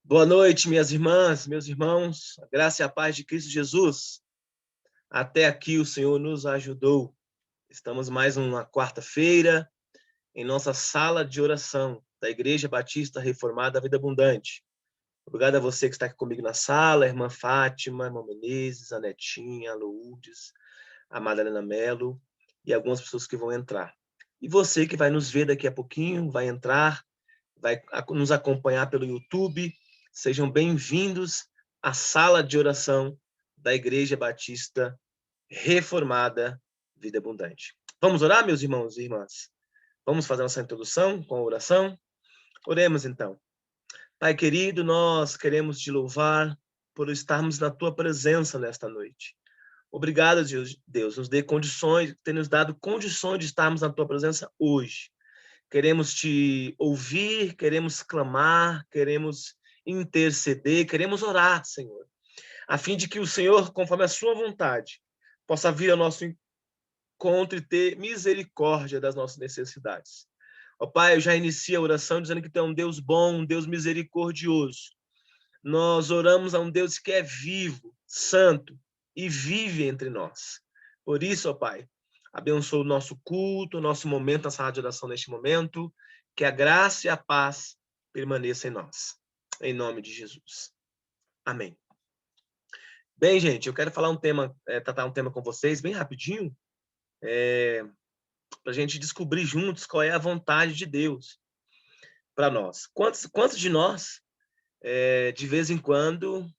Boa noite, minhas irmãs, meus irmãos, a graça e a paz de Cristo Jesus. Até aqui o Senhor nos ajudou. Estamos mais uma quarta-feira em nossa sala de oração da Igreja Batista Reformada Vida Abundante. Obrigado a você que está aqui comigo na sala, a irmã Fátima, a irmã Menezes, a Netinha, a Lourdes, a Madalena Melo e algumas pessoas que vão entrar. E você que vai nos ver daqui a pouquinho, vai entrar, vai nos acompanhar pelo YouTube. Sejam bem-vindos à sala de oração da Igreja Batista Reformada Vida Abundante. Vamos orar, meus irmãos e irmãs? Vamos fazer nossa introdução com a oração? Oremos, então. Pai querido, nós queremos te louvar por estarmos na tua presença nesta noite. Obrigado, Deus, nos dê condições, ter nos dado condições de estarmos na tua presença hoje. Queremos te ouvir, queremos clamar, queremos interceder, queremos orar, Senhor, a fim de que o Senhor, conforme a sua vontade, possa vir ao nosso encontro e ter misericórdia das nossas necessidades. Ó Pai, eu já inicio a oração dizendo que tu é um Deus bom, um Deus misericordioso. Nós oramos a um Deus que é vivo, santo e vive entre nós. Por isso, ó Pai, abençoa o nosso culto, o nosso momento, a sala de oração neste momento, que a graça e a paz permaneçam em nós. Em nome de Jesus. Amém. Bem, gente, eu quero falar tratar um tema com vocês bem rapidinho, para a gente descobrir juntos qual é a vontade de Deus para nós. Quantos de nós, de vez em quando,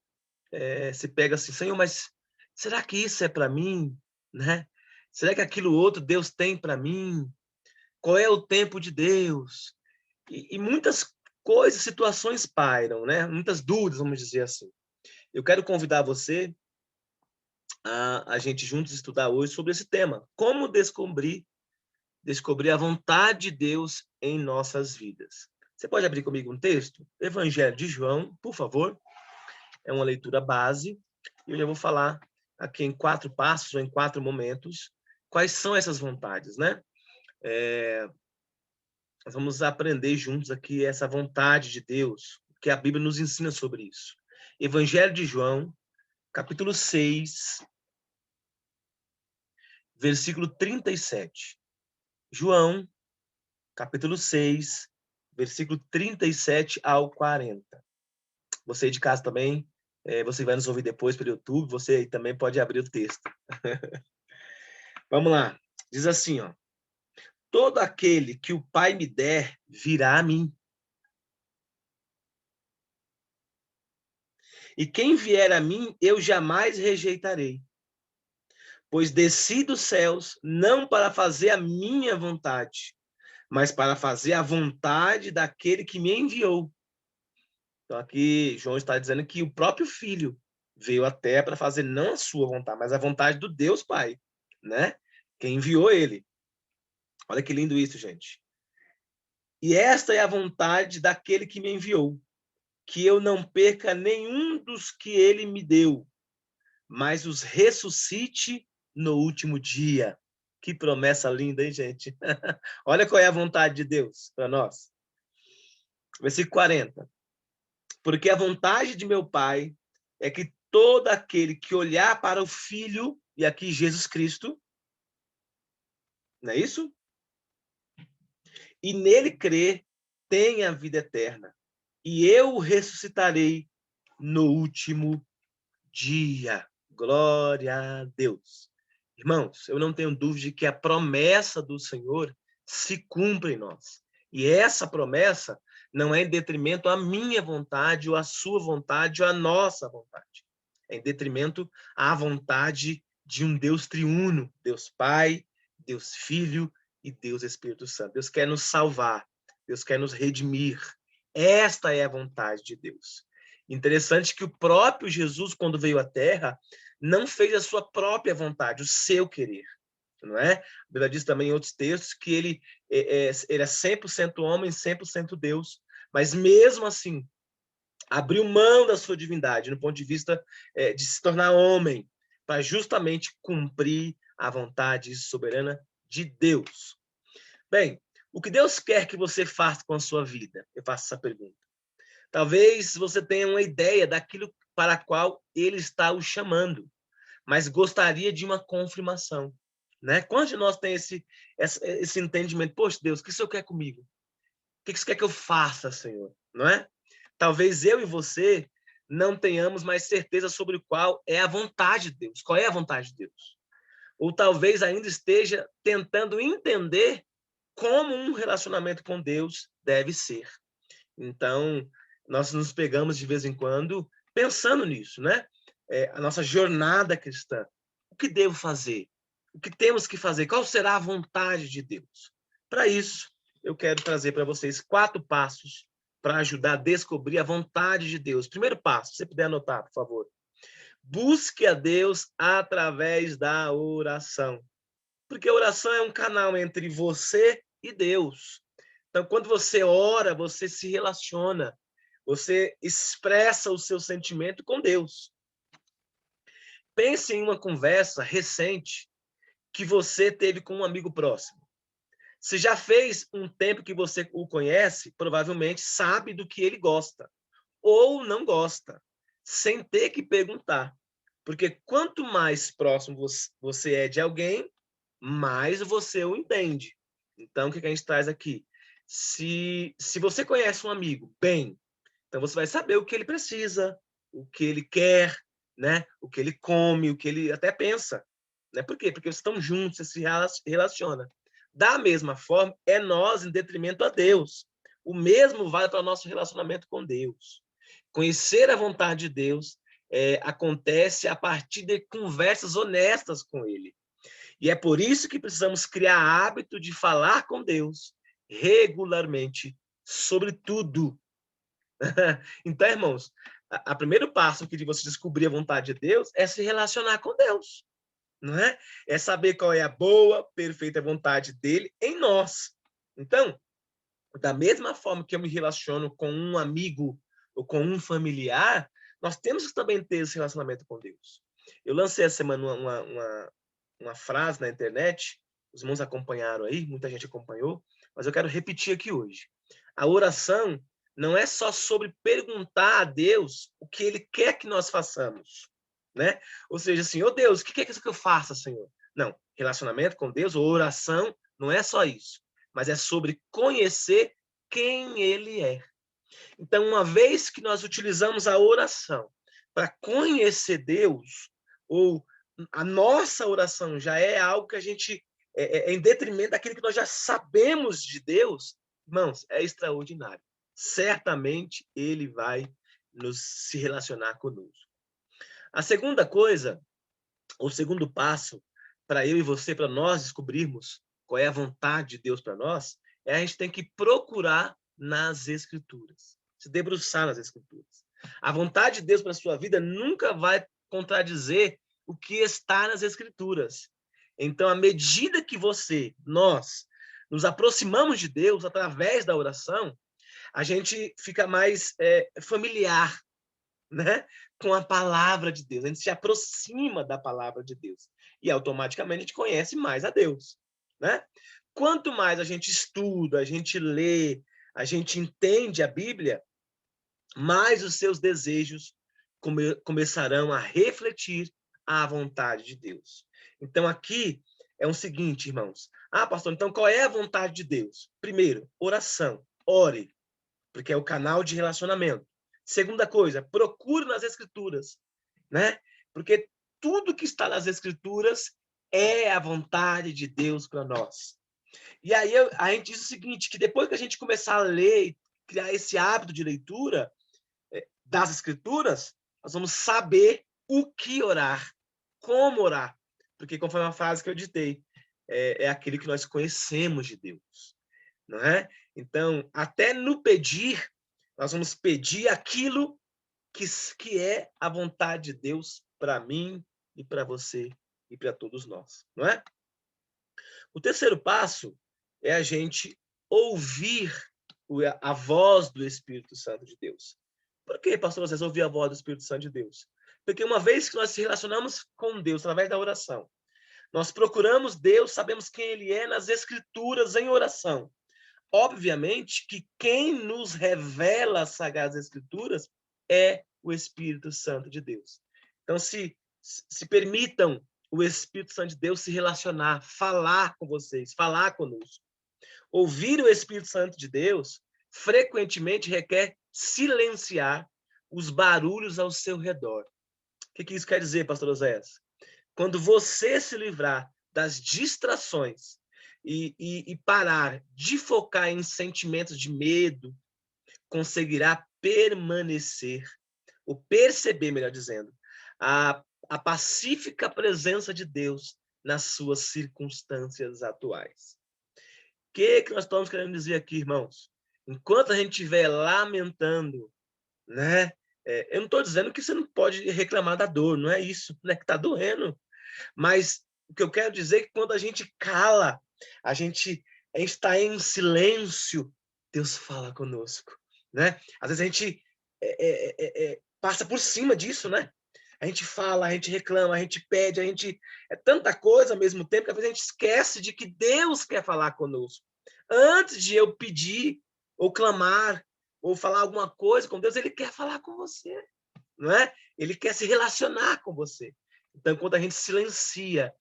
se pega assim, Senhor, mas será que isso é para mim, né? Será que aquilo outro Deus tem para mim? Qual é o tempo de Deus? E muitas coisas, situações pairam, né? Muitas dúvidas, vamos dizer assim. Eu quero convidar você a gente juntos estudar hoje sobre esse tema. Como descobrir a vontade de Deus em nossas vidas. Você pode abrir comigo um texto? Evangelho de João, por favor. É uma leitura base. E eu já vou falar aqui em 4 passos, ou em 4 momentos, quais são essas vontades, né? Nós vamos aprender juntos aqui essa vontade de Deus, que a Bíblia nos ensina sobre isso. Evangelho de João, capítulo 6, versículo 37. João, capítulo 6, versículo 37 ao 40. Você de casa também, você vai nos ouvir depois pelo YouTube, você também pode abrir o texto. Vamos lá. Diz assim, ó: todo aquele que o Pai me der virá a mim. E quem vier a mim, eu jamais rejeitarei. Pois desci dos céus não para fazer a minha vontade, mas para fazer a vontade daquele que me enviou. Então aqui João está dizendo que o próprio Filho veio à Terra para fazer não a sua vontade, mas a vontade do Deus Pai, né? Quem enviou ele. Olha que lindo isso, gente. E esta é a vontade daquele que me enviou, que eu não perca nenhum dos que ele me deu, mas os ressuscite no último dia. Que promessa linda, hein, gente? Olha qual é a vontade de Deus para nós. Versículo 40. Porque a vontade de meu Pai é que todo aquele que olhar para o Filho, e aqui Jesus Cristo, não é isso? E nele crer, tenha a vida eterna. E eu o ressuscitarei no último dia. Glória a Deus. Irmãos, eu não tenho dúvida de que a promessa do Senhor se cumpre em nós. E essa promessa não é em detrimento à minha vontade, ou à sua vontade, ou à nossa vontade. É em detrimento à vontade de um Deus triuno, Deus Pai, Deus Filho e Deus Espírito Santo. Deus quer nos salvar, Deus quer nos redimir. Esta é a vontade de Deus. Interessante que o próprio Jesus, quando veio à Terra, não fez a sua própria vontade, o seu querer, não é? A Bíblia diz também em outros textos que ele era 100% homem, 100% Deus, mas mesmo assim, abriu mão da sua divindade, no ponto de vista de se tornar homem, para justamente cumprir a vontade soberana de Deus. Bem, o que Deus quer que você faça com a sua vida? Eu faço essa pergunta. Talvez você tenha uma ideia daquilo para a qual ele está o chamando, mas gostaria de uma confirmação, né? Quantos de nós tem esse entendimento? Poxa, Deus, o que o Senhor quer comigo? O que o Senhor quer que eu faça, Senhor? Não é? Talvez eu e você não tenhamos mais certeza sobre qual é a vontade de Deus. Qual é a vontade de Deus? Ou talvez ainda esteja tentando entender como um relacionamento com Deus deve ser. Então, nós nos pegamos de vez em quando pensando nisso, né? A nossa jornada cristã. O que devo fazer? O que temos que fazer? Qual será a vontade de Deus? Para isso, eu quero trazer para vocês 4 passos para ajudar a descobrir a vontade de Deus. Primeiro passo, se você puder anotar, por favor. Busque a Deus através da oração. Porque a oração é um canal entre você e Deus. Então, quando você ora, você se relaciona, você expressa o seu sentimento com Deus. Pense em uma conversa recente que você teve com um amigo próximo. Se já fez um tempo que você o conhece, provavelmente sabe do que ele gosta ou não gosta, sem ter que perguntar. Porque quanto mais próximo você é de alguém, mais você o entende. Então, o que a gente traz aqui? Se você conhece um amigo bem, então você vai saber o que ele precisa, o que ele quer, né? O que ele come, o que ele até pensa. Né? Por quê? Porque vocês estão juntos, você se relaciona. Da mesma forma, é nós em detrimento a Deus. O mesmo vale para o nosso relacionamento com Deus. Conhecer a vontade de Deus acontece a partir de conversas honestas com Ele. E é por isso que precisamos criar hábito de falar com Deus regularmente sobre tudo. Então, irmãos, o primeiro passo aqui de você descobrir a vontade de Deus é se relacionar com Deus, não é? É saber qual é a boa, perfeita vontade dele em nós. Então, da mesma forma que eu me relaciono com um amigo ou com um familiar, nós temos que também ter esse relacionamento com Deus. Eu lancei essa semana uma frase na internet, os irmãos acompanharam aí, muita gente acompanhou, mas eu quero repetir aqui hoje. A oração não é só sobre perguntar a Deus o que ele quer que nós façamos, né? Ou seja, assim, ô Deus, o que é que eu faça, Senhor? Não, relacionamento com Deus ou oração não é só isso, mas é sobre conhecer quem ele é. Então, uma vez que nós utilizamos a oração para conhecer Deus, ou a nossa oração já é algo que a gente em detrimento daquilo que nós já sabemos de Deus, irmãos, é extraordinário. Certamente ele vai se relacionar conosco. A segunda coisa, o segundo passo para eu e você, para nós descobrirmos qual é a vontade de Deus para nós, a gente tem que procurar nas Escrituras, se debruçar nas Escrituras. A vontade de Deus para a sua vida nunca vai contradizer o que está nas Escrituras. Então, à medida que nós, nos aproximamos de Deus através da oração, a gente fica mais familiar, né, com a palavra de Deus. A gente se aproxima da palavra de Deus e automaticamente a gente conhece mais a Deus, né? Quanto mais a gente estuda, a gente lê, a gente entende a Bíblia, mais os seus desejos começarão a refletir a vontade de Deus. Então aqui é o seguinte, irmãos. Pastor, então qual é a vontade de Deus? Primeiro, oração. Ore, porque é o canal de relacionamento. Segunda coisa, procure nas Escrituras, né? Porque tudo que está nas Escrituras é a vontade de Deus para nós. E aí a gente diz o seguinte, que depois que a gente começar a ler e criar esse hábito de leitura das Escrituras, nós vamos saber o que orar, como orar. Porque, conforme a frase que eu ditei, é aquele que nós conhecemos de Deus, não é? Então, até no pedir, nós vamos pedir aquilo que é a vontade de Deus para mim e para você e para todos nós, não é? O terceiro passo é a gente ouvir a voz do Espírito Santo de Deus. Por que, pastor, vocês ouvir a voz do Espírito Santo de Deus? Porque uma vez que nós se relacionamos com Deus através da oração, nós procuramos Deus, sabemos quem Ele é nas Escrituras em oração. Obviamente que quem nos revela as Sagradas Escrituras é o Espírito Santo de Deus. Então, se permitam o Espírito Santo de Deus se relacionar, falar com vocês, falar conosco. Ouvir o Espírito Santo de Deus frequentemente requer silenciar os barulhos ao seu redor. O que isso quer dizer, pastor Oséias? Quando você se livrar das distrações e parar de focar em sentimentos de medo, conseguirá permanecer, ou perceber, melhor dizendo, a pacífica presença de Deus nas suas circunstâncias atuais. O que nós estamos querendo dizer aqui, irmãos? Enquanto a gente estiver lamentando, né? Eu não estou dizendo que você não pode reclamar da dor, não é isso, né? Que está doendo. Mas o que eu quero dizer é que quando a gente cala, a gente está em silêncio, Deus fala conosco, né? Às vezes a gente passa por cima disso, né? A gente fala, a gente reclama, a gente pede, a gente... É tanta coisa ao mesmo tempo que às vezes a gente esquece de que Deus quer falar conosco. Antes de eu pedir, ou clamar, ou falar alguma coisa com Deus, Ele quer falar com você, não é? Ele quer se relacionar com você. Então, quando a gente silencia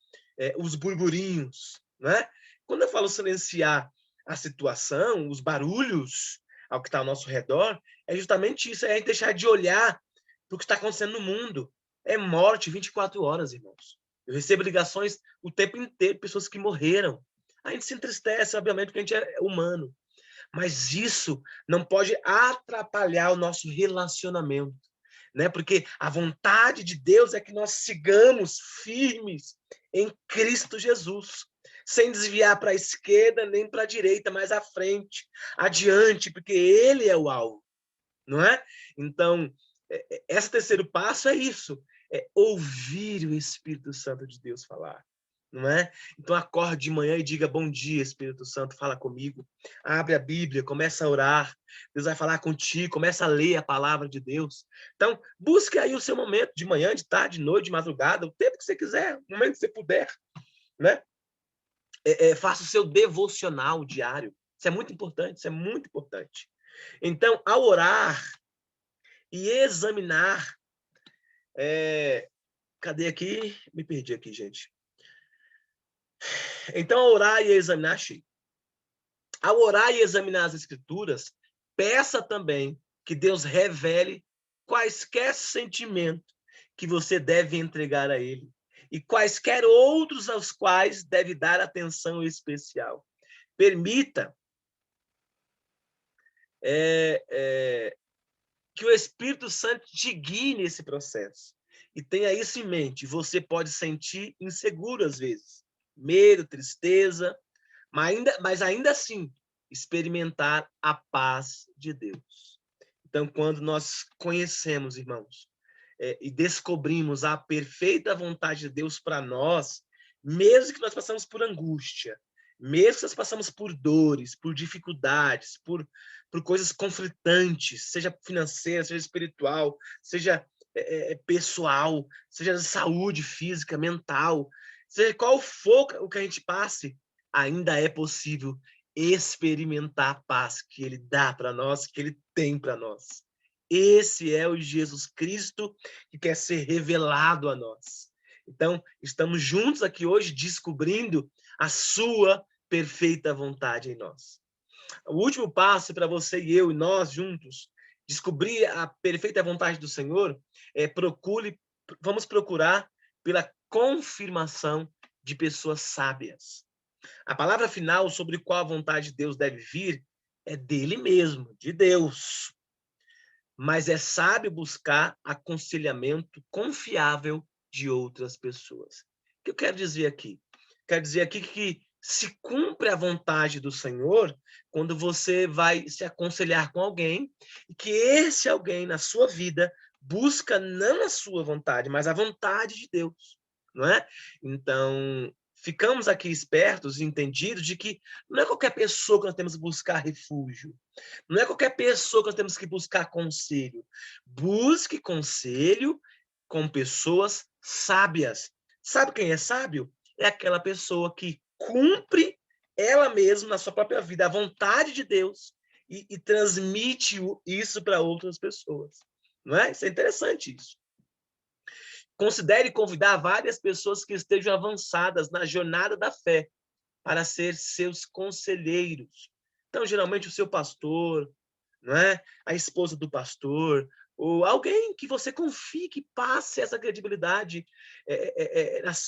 os burburinhos, né? Quando eu falo silenciar a situação, os barulhos ao que está ao nosso redor, é justamente isso, é a gente deixar de olhar para o que está acontecendo no mundo. É morte 24 horas, irmãos. Eu recebo ligações o tempo inteiro, pessoas que morreram. A gente se entristece, obviamente, porque a gente é humano. Mas isso não pode atrapalhar o nosso relacionamento, né? Porque a vontade de Deus é que nós sigamos firmes em Cristo Jesus, sem desviar para a esquerda nem para a direita, mas à frente, adiante, porque Ele é o alvo, não é? Então, esse terceiro passo é isso, é ouvir o Espírito Santo de Deus falar. Não é? Então acorde de manhã e diga: bom dia, Espírito Santo, fala comigo. Abre a Bíblia, começa a orar. Deus vai falar contigo, começa a ler a palavra de Deus. Então, busque aí o seu momento, de manhã, de tarde, de noite, de madrugada, o tempo que você quiser, o momento que você puder, né? Faça o seu devocional diário. Isso é muito importante, isso é muito importante. Então, ao orar e examinar... Cadê aqui? Me perdi aqui, gente. Então, ao orar e examinar, achei. Ao orar e examinar as Escrituras, peça também que Deus revele quaisquer sentimentos que você deve entregar a Ele e quaisquer outros aos quais deve dar atenção especial. Permita que o Espírito Santo te guie nesse processo. E tenha isso em mente. Você pode sentir inseguro às vezes, medo, tristeza, mas ainda assim experimentar a paz de Deus. Então, quando nós conhecemos, irmãos, e descobrimos a perfeita vontade de Deus para nós, mesmo que nós passamos por angústia, mesmo que nós passamos por dores, por dificuldades, por coisas conflitantes, seja financeira, seja espiritual, seja pessoal, seja de saúde física, mental, seja qual for o que a gente passe, ainda é possível experimentar a paz que Ele dá para nós, que Ele tem para nós. Esse é o Jesus Cristo que quer ser revelado a nós. Então, estamos juntos aqui hoje descobrindo a sua perfeita vontade em nós. O último passo para você e eu e nós juntos descobrir a perfeita vontade do Senhor vamos procurar pela confirmação de pessoas sábias. A palavra final sobre qual a vontade de Deus deve vir é dele mesmo, de Deus. Mas é sábio buscar aconselhamento confiável de outras pessoas. O que eu quero dizer aqui? Quero dizer aqui que se cumpre a vontade do Senhor quando você vai se aconselhar com alguém e que esse alguém na sua vida busca não a sua vontade, mas a vontade de Deus, não é? Então, ficamos aqui espertos e entendidos de que não é qualquer pessoa que nós temos que buscar refúgio. Não é qualquer pessoa que nós temos que buscar conselho. Busque conselho com pessoas sábias. Sabe quem é sábio? É aquela pessoa que cumpre ela mesma, na sua própria vida, a vontade de Deus e transmite isso para outras pessoas. Não é? Isso é interessante isso. Considere convidar várias pessoas que estejam avançadas na jornada da fé para ser seus conselheiros. Então, geralmente, o seu pastor, não é? A esposa do pastor, ou alguém que você confie que passe essa credibilidade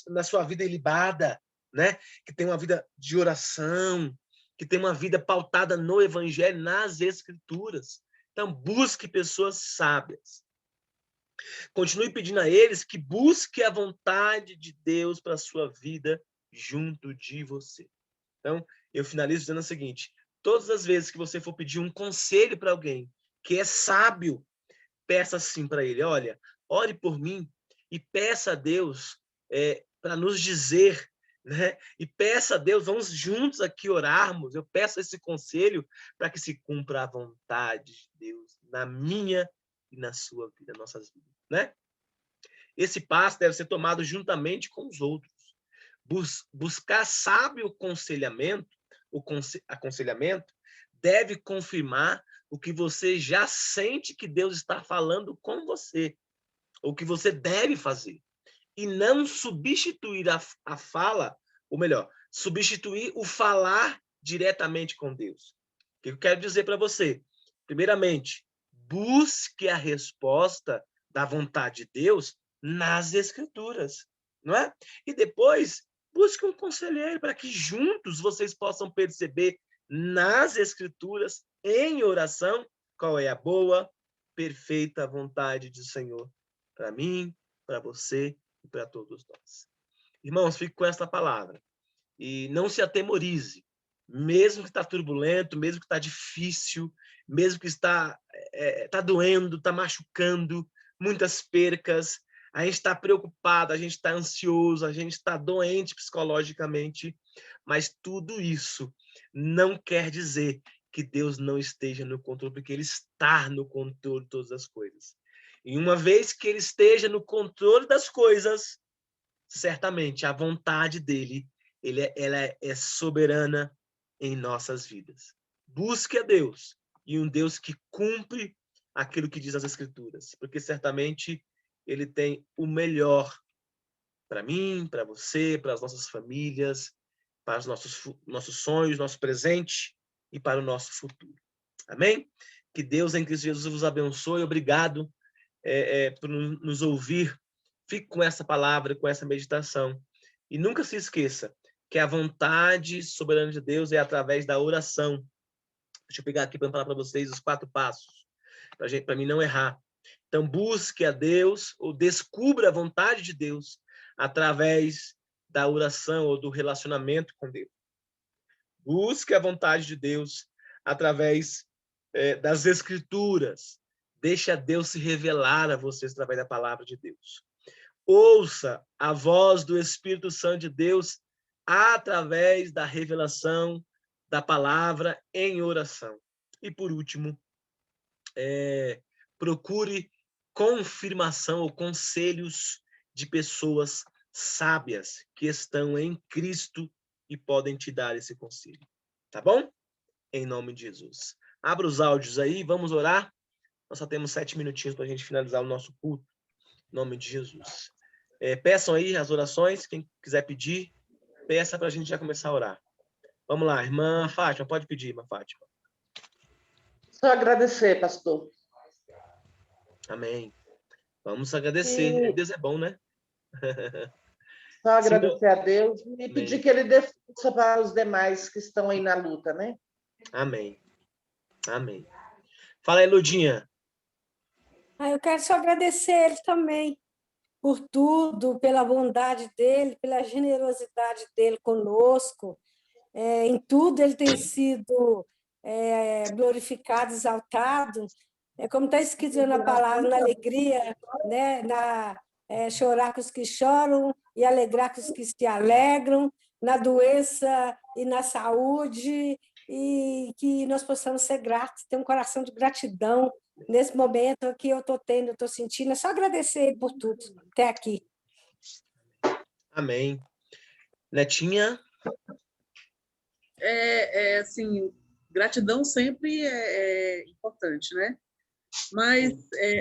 na sua vida ilibada, né? Que tem uma vida de oração, que tem uma vida pautada no evangelho, nas escrituras. Então, busque pessoas sábias. Continue pedindo a eles que busque a vontade de Deus para a sua vida junto de você. Então, eu finalizo dizendo o seguinte: todas as vezes que você for pedir um conselho para alguém que é sábio, peça assim para ele: olha, ore por mim e peça a Deus para nos dizer, né? E peça a Deus, vamos juntos aqui orarmos. Eu peço esse conselho para que se cumpra a vontade de Deus na minha e na sua vida, nossas vidas, né? Esse passo deve ser tomado juntamente com os outros. Buscar sábio aconselhamento deve confirmar o que você já sente que Deus está falando com você, o que você deve fazer, e não substituir a fala, ou melhor, substituir o falar diretamente com Deus. O que eu quero dizer para você? Primeiramente, busque a resposta da vontade de Deus nas Escrituras, não é? E depois, busque um conselheiro para que juntos vocês possam perceber nas Escrituras, em oração, qual é a boa, perfeita vontade do Senhor para mim, para você e para todos nós. Irmãos, fique com esta palavra. E não se atemorize, mesmo que está turbulento, mesmo que está difícil, mesmo que está doendo, está machucando, muitas percas, a gente está preocupado, a gente está ansioso, a gente está doente psicologicamente, mas tudo isso não quer dizer que Deus não esteja no controle, porque Ele está no controle de todas as coisas. E uma vez que Ele esteja no controle das coisas, certamente a vontade dele ela é soberana em nossas vidas. Busque a Deus, e um Deus que cumpre aquilo que diz as Escrituras, porque certamente ele tem o melhor para mim, para você, para as nossas famílias, para os nossos sonhos, nosso presente e para o nosso futuro. Amém? Que Deus em Cristo Jesus vos abençoe. Obrigado por nos ouvir. Fique com essa palavra, com essa meditação. E nunca se esqueça que a vontade soberana de Deus é através da oração. Deixa eu pegar aqui para falar para vocês os 4 passos, para mim não errar. Então, busque a Deus, ou descubra a vontade de Deus através da oração ou do relacionamento com Deus. Busque a vontade de Deus através das Escrituras. Deixa Deus se revelar a vocês através da palavra de Deus. Ouça a voz do Espírito Santo de Deus através da revelação da palavra em oração. E, por último, procure confirmação ou conselhos de pessoas sábias que estão em Cristo e podem te dar esse conselho. Tá bom? Em nome de Jesus. Abra os áudios aí, vamos orar. Nós só temos 7 minutinhos para a gente finalizar o nosso culto. Em nome de Jesus. Peçam aí as orações, quem quiser pedir, peça para a gente já começar a orar. Vamos lá, irmã Fátima, pode pedir, irmã Fátima. Só agradecer, pastor. Amém. Vamos agradecer. Deus é bom, né? Só agradecer Senhor... a Deus e pedir que Ele dê força para os demais que estão aí na luta, né? Amém. Amém. Fala aí, Ludinha. Eu quero só agradecer a Ele também por tudo, pela bondade dEle, pela generosidade dEle conosco. Em tudo Ele tem sido glorificado, exaltado. Como está escrito na palavra, na alegria, né? Chorar com os que choram e alegrar com os que se alegram, na doença e na saúde, e que nós possamos ser gratos, ter um coração de gratidão nesse momento que eu estou tendo, eu estou sentindo. É só agradecer Ele por tudo, até aqui. Amém. Netinha? assim, gratidão sempre é importante, né? Mas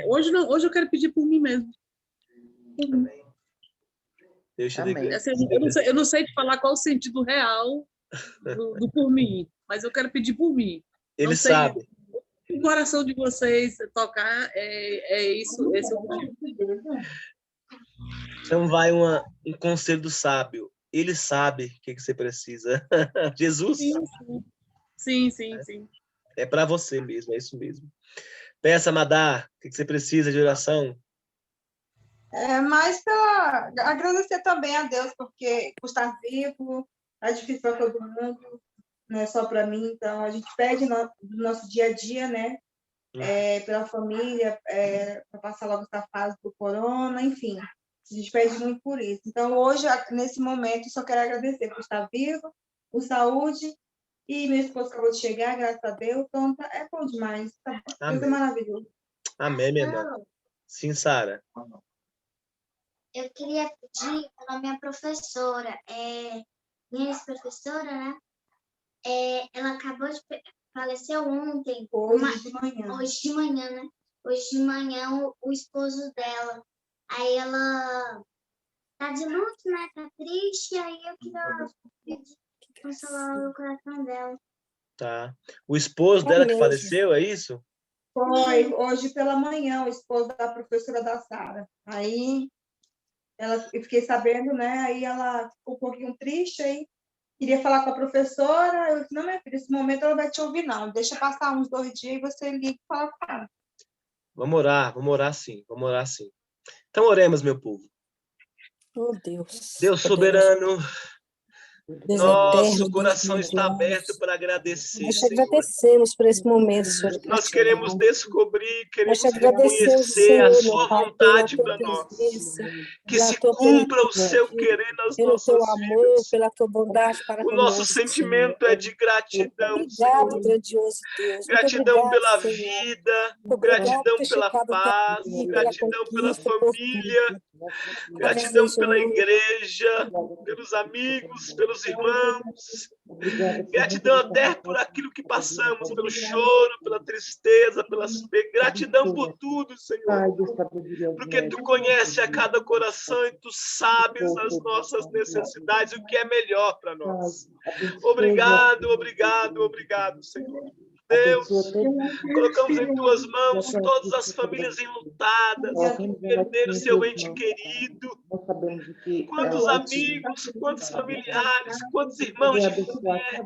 hoje não, hoje eu quero pedir por mim mesmo. Por mim. Deus te dê Amém. graça. Assim, eu não sei te falar qual o sentido real do por mim, mas eu quero pedir por mim. Ele Não sei, sabe. o coração de vocês tocar isso, esse é o motivo. Então vai um conselho do sábio. Ele sabe o que você precisa. Jesus Sim. é para você mesmo, é isso mesmo. Peça, Madá, o que você precisa de oração? Mas para agradecer também a Deus, porque por estar vivo é difícil para todo mundo, não é só para mim. Então, a gente pede no nosso dia a dia, né? Pela família, para passar logo essa fase do corona, enfim. A gente pede muito por isso. Então, hoje, nesse momento, só quero agradecer por estar vivo, por saúde, e meu esposo acabou de chegar, graças a Deus. Então, é bom demais. Tá? Deus é Amém. maravilhoso. Amém, minha irmã. Sim, Sara. Eu queria pedir para minha professora, minha ex-professora, né? Ela acabou de faleceu ontem. Hoje de manhã. Hoje de manhã, né? Hoje de manhã, o esposo dela. Aí ela tá de luto, né? Tá triste, aí eu queria pedir consolar o coração dela. Tá. O esposo dela que Amém, faleceu, é isso? Foi hoje pela manhã, o esposo da professora da Sara. Aí eu fiquei sabendo, né? Aí ela ficou um pouquinho triste, aí queria falar com a professora. Eu disse, não, minha filha, nesse momento ela vai te ouvir, não. Deixa passar uns 2 dias e você liga e fala com ela. Vamos orar sim, vamos orar sim. Então oremos, meu povo. Oh, Deus. Deus soberano, Deus nosso eterno, coração Deus está grandioso. aberto para agradecer, Nós te Senhor. agradecemos por esse momento, Senhor. Nós queremos descobrir, Nós queremos te agradecemos, reconhecer a Senhor, sua meu Pai, pela vontade tua para nós. presença, Que pela se tua cumpra o presença, seu querer nas pelo teu nossas amor, vidas. pela tua bondade para O nosso conosco, Senhor. sentimento é de gratidão, Obrigado, Senhor. grandioso Deus. Muito Gratidão obrigado, pela Senhor. vida, Muito obrigado por gratidão ter pela chegado até paz, aqui, pela gratidão pela conquista, por família, tudo. gratidão Deus, pela eu igreja, pelos amigos, pelos irmãos. Gratidão até por aquilo que passamos, pelo choro, pela tristeza, gratidão por tudo, Senhor. Porque Tu conheces a cada coração e Tu sabes as nossas necessidades, o que é melhor para nós. Obrigado, obrigado, obrigado, Senhor. Deus, colocamos em Tuas mãos todas as famílias enlutadas, que perderam seu ente querido. Quantos amigos, quantos familiares, quantos irmãos de fé,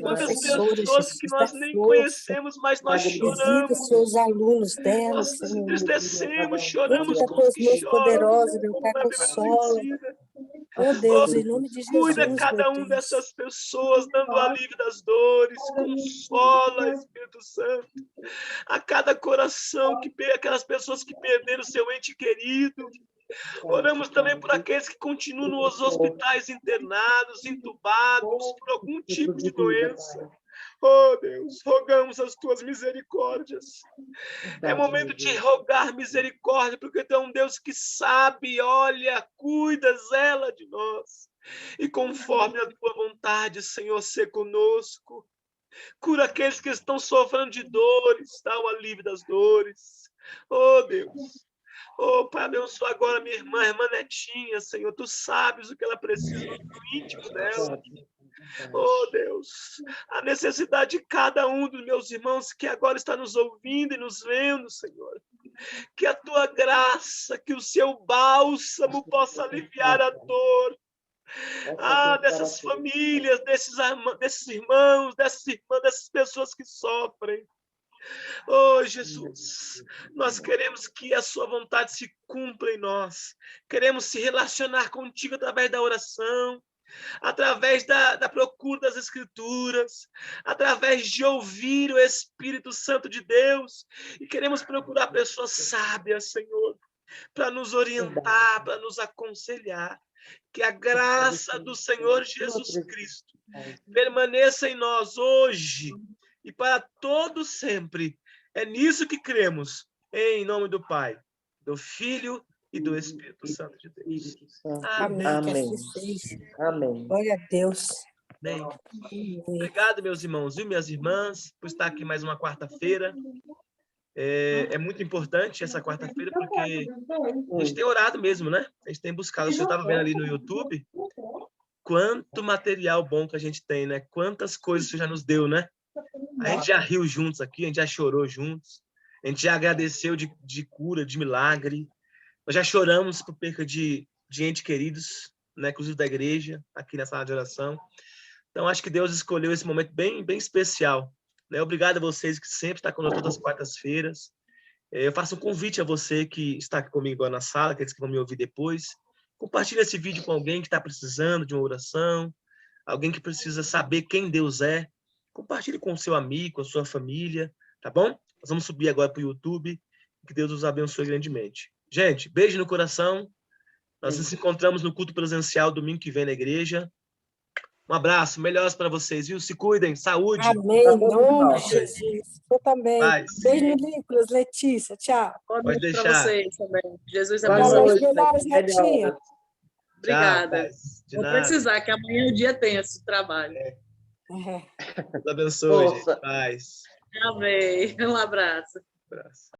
quantas pessoas que nós nem conhecemos, mas nós choramos. visita seus alunos dela, Nós nos Senhor. entristecemos, choramos Visita com tuas os que mãos choram, poderosas, meu como Pai, a Bíblia nos consola. ensina. Meu Deus, em nome de Cuida Jesus, cada meu um Deus. dessas pessoas, dando alívio das dores, consola, Espírito Santo, a cada coração, aquelas pessoas que perderam seu ente querido. Oramos também por aqueles que continuam nos hospitais internados, entubados, por algum tipo de doença. Oh, Deus, rogamos as Tuas misericórdias. É momento de rogar misericórdia, porque Tu é um Deus que sabe, olha, cuida, zela de nós. E conforme a Tua vontade, Senhor, ser conosco. Cura aqueles que estão sofrendo de dores, dá o alívio das dores. Oh, Deus. Oh, Pai, abençoa agora minha irmã Netinha, Senhor. Tu sabes o que ela precisa no íntimo dela. Oh, Deus, a necessidade de cada um dos meus irmãos que agora está nos ouvindo e nos vendo, Senhor. Que a Tua graça, que o Seu bálsamo possa aliviar a dor. Dessas famílias, desses irmãos, dessas irmãs, dessas pessoas que sofrem. Oh, Jesus, nós queremos que a Sua vontade se cumpra em nós. Queremos se relacionar contigo através da oração, através da procura das Escrituras, através de ouvir o Espírito Santo de Deus. E queremos procurar pessoas sábias, Senhor, para nos orientar, para nos aconselhar. Que a graça do Senhor Jesus Cristo permaneça em nós hoje e para todo sempre. É nisso que cremos, em nome do Pai, do Filho e do Espírito Santo de Deus. Amém. Que assim seja. Glória a Deus. Amém. Obrigado, meus irmãos e minhas irmãs, por estar aqui mais uma quarta-feira. É muito importante essa quarta-feira, porque a gente tem orado mesmo, né? A gente tem buscado. Eu estava vendo ali no YouTube quanto material bom que a gente tem, né? Quantas coisas você já nos deu, né? A gente já riu juntos aqui, a gente já chorou juntos, a gente já agradeceu de cura, de milagre. Nós já choramos por perca de entes queridos, né? Inclusive da igreja, aqui na sala de oração. Então, acho que Deus escolheu esse momento bem, bem especial. Né? Obrigado a vocês que sempre estão conosco todas as quartas-feiras. Eu faço um convite a você que está aqui comigo agora na sala, aqueles que vão me ouvir depois. Compartilhe esse vídeo com alguém que está precisando de uma oração, alguém que precisa saber quem Deus é. Compartilhe com o seu amigo, com a sua família, tá bom? Nós vamos subir agora para o YouTube. Que Deus os abençoe grandemente. Gente, beijo no coração. Nós nos encontramos no culto presencial domingo que vem na igreja. Um abraço, melhoras para vocês, viu? Se cuidem, saúde. Amém, em nome de Jesus. Eu também. Paz. Beijo no Nicolas, Letícia, tchau. Pode deixar. Para vocês também. Jesus Boa abençoe. noite, Melhoras, Letinha. melhoras. Obrigada. Tchau, paz. De Vou nada. precisar, que amanhã é o dia tenso de trabalho. Deus abençoe, Força. gente. Paz. Amém. Um abraço. Abraço.